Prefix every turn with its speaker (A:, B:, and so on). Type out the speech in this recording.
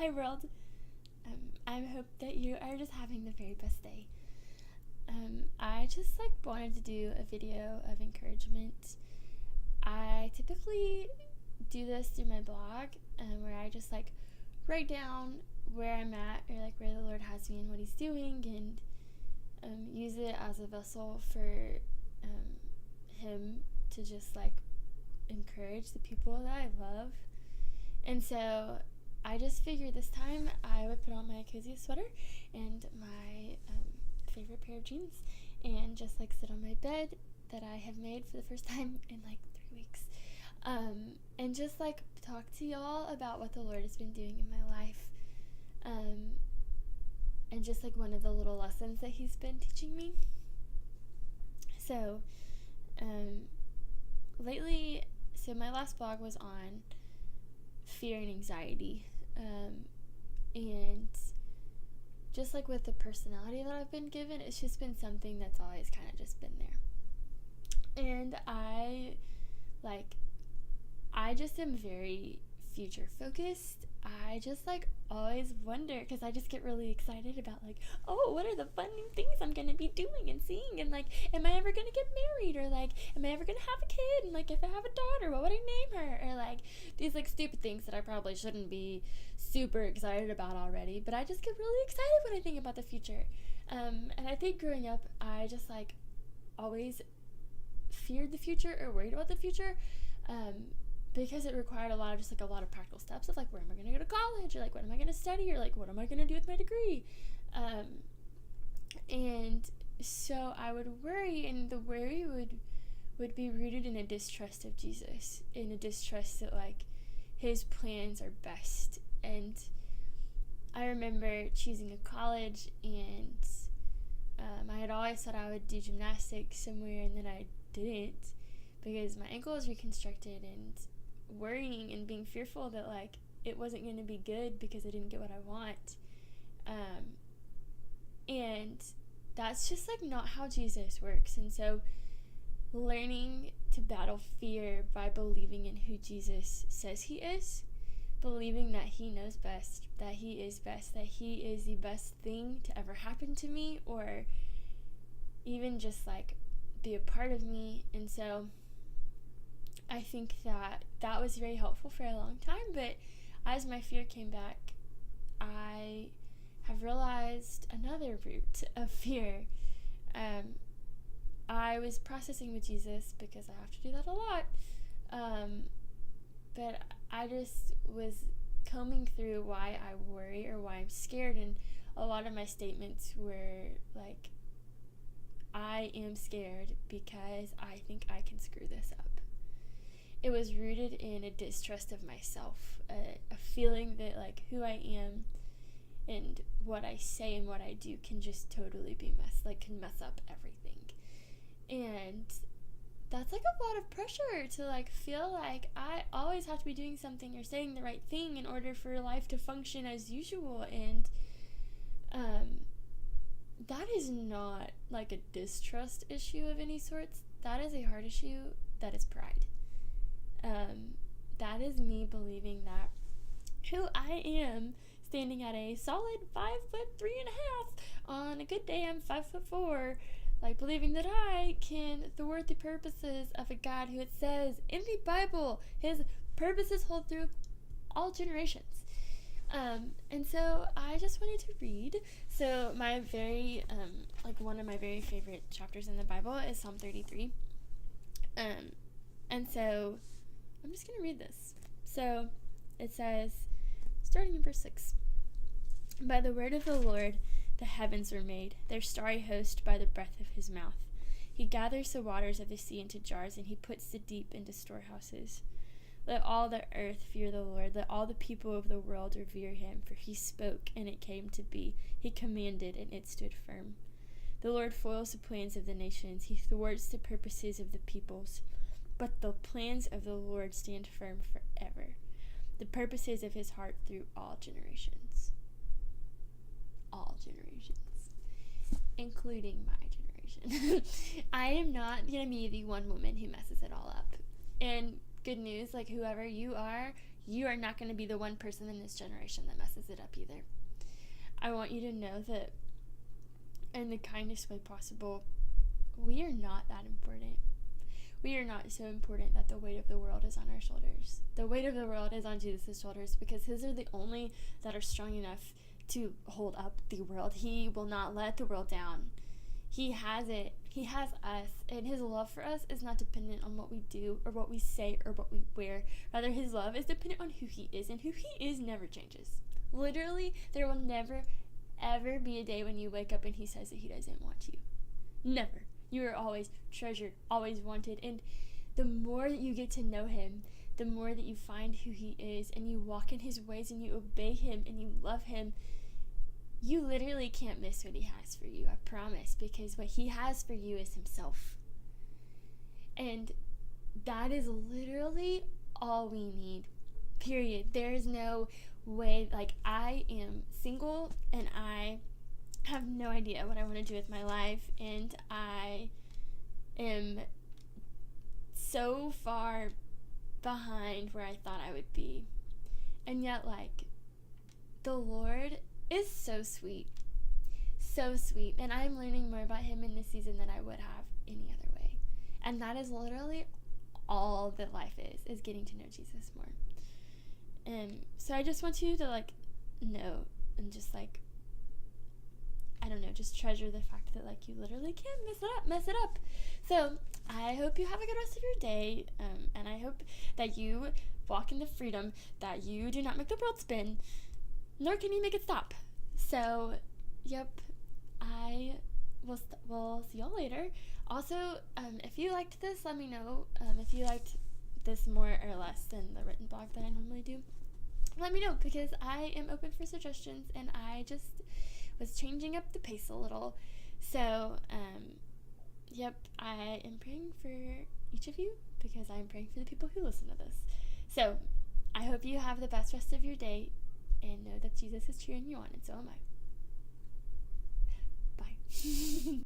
A: Hi world. I hope that you are just having the very best day. I just wanted to do a video of encouragement. I typically do this through my blog, where I just write down where I'm at, or where the Lord has me and what He's doing, and use it as a vessel for Him to just encourage the people that I love. And so I just figured this time I would put on my cozy sweater and my favorite pair of jeans and just sit on my bed that I have made for the first time in 3 weeks, and just talk to y'all about what the Lord has been doing in my life, and just one of the little lessons that He's been teaching me. So lately, my last blog was on fear and anxiety, and just with the personality that I've been given, it's just been something that's always kind of just been there. And I just am very future focused. I just always wonder, because I just get really excited about oh, what are the fun new things I'm gonna be doing and seeing, and am I ever gonna get married, or am I ever gonna have a kid, and if I have a daughter, what would I name her, or these stupid things that I probably shouldn't be super excited about already, but I just get really excited when I think about the future. And I think growing up, I just always feared the future or worried about the future, because it required a lot of practical steps of where am I going to go to college, or what am I going to study, or what am I going to do with my degree, and so I would worry, and the worry would be rooted in a distrust of Jesus, in a distrust that His plans are best. And I remember choosing a college, and I had always thought I would do gymnastics somewhere, and then I didn't, because my ankle was reconstructed, and worrying and being fearful that it wasn't going to be good because I didn't get what I want, and that's just not how Jesus works. And so learning to battle fear by believing in who Jesus says He is, believing that He knows best, that He is best, that He is the best thing to ever happen to me, or even just be a part of me. And so I think that was very helpful for a long time, but as my fear came back, I have realized another root of fear. I was processing with Jesus, because I have to do that a lot, but I just was combing through why I worry or why I'm scared, and a lot of my statements were I am scared because I think I can screw this up. It was rooted in a distrust of myself, a feeling that who I am and what I say and what I do can just totally be can mess up everything. And that's a lot of pressure to feel I always have to be doing something or saying the right thing in order for life to function as usual. And that is not a distrust issue of any sorts. That is a heart issue. That is pride. That is me believing that who I am, standing at a solid 5'3.5", on a good day I'm 5'4", believing that I can thwart the purposes of a God who, it says in the Bible, His purposes hold through all generations. And so I just wanted to read. So my very, one of my very favorite chapters in the Bible is Psalm 33. And so I'm just going to read this. So it says, starting in verse 6, "By the word of the Lord the heavens were made, their starry host by the breath of His mouth. He gathers the waters of the sea into jars, and He puts the deep into storehouses. Let all the earth fear the Lord. Let all the people of the world revere Him. For He spoke, and it came to be. He commanded, and it stood firm. The Lord foils the plans of the nations. He thwarts the purposes of the peoples. But the plans of the Lord stand firm forever, the purposes of His heart through all generations." All generations, including my generation. I am not going to be the one woman who messes it all up. And good news, whoever you are, you are not going to be the one person in this generation that messes it up either. I want you to know that in the kindest way possible, we are not that important. We are not so important that the weight of the world is on our shoulders. The weight of the world is on Jesus' shoulders, because his are the only that are strong enough to hold up the world. He will not let the world down. He has it. He has us. And his love for us is not dependent on what we do or what we say or what we wear. Rather, his love is dependent on who he is. And who he is never changes. Literally, there will never, ever be a day when you wake up and he says that he doesn't want you. Never. You are always treasured, always wanted. And the more that you get to know him, the more that you find who he is and you walk in his ways and you obey him and you love him, you literally can't miss what he has for you, I promise, because what he has for you is himself. And that is literally all we need, period. There is no way, like, I am single and I have no idea what I want to do with my life, and I am so far behind where I thought I would be. And yet, like, the Lord is so sweet. So sweet. And I'm learning more about him in this season than I would have any other way. And that is literally all that life is getting to know Jesus more. And so I just want you to, like, know and just, like, I don't know, just treasure the fact that, like, you literally can't mess it up. So I hope you have a good rest of your day, and I hope that you walk in the freedom that you do not make the world spin, nor can you make it stop. So, yep, I will see y'all later. Also, if you liked this, let me know. If you liked this more or less than the written blog that I normally do, let me know, because I am open for suggestions, and I just was changing up the pace a little. So, yep, I am praying for each of you, because I'm praying for the people who listen to this. So, I hope you have the best rest of your day, and know that Jesus is cheering you on, and so am I. Bye.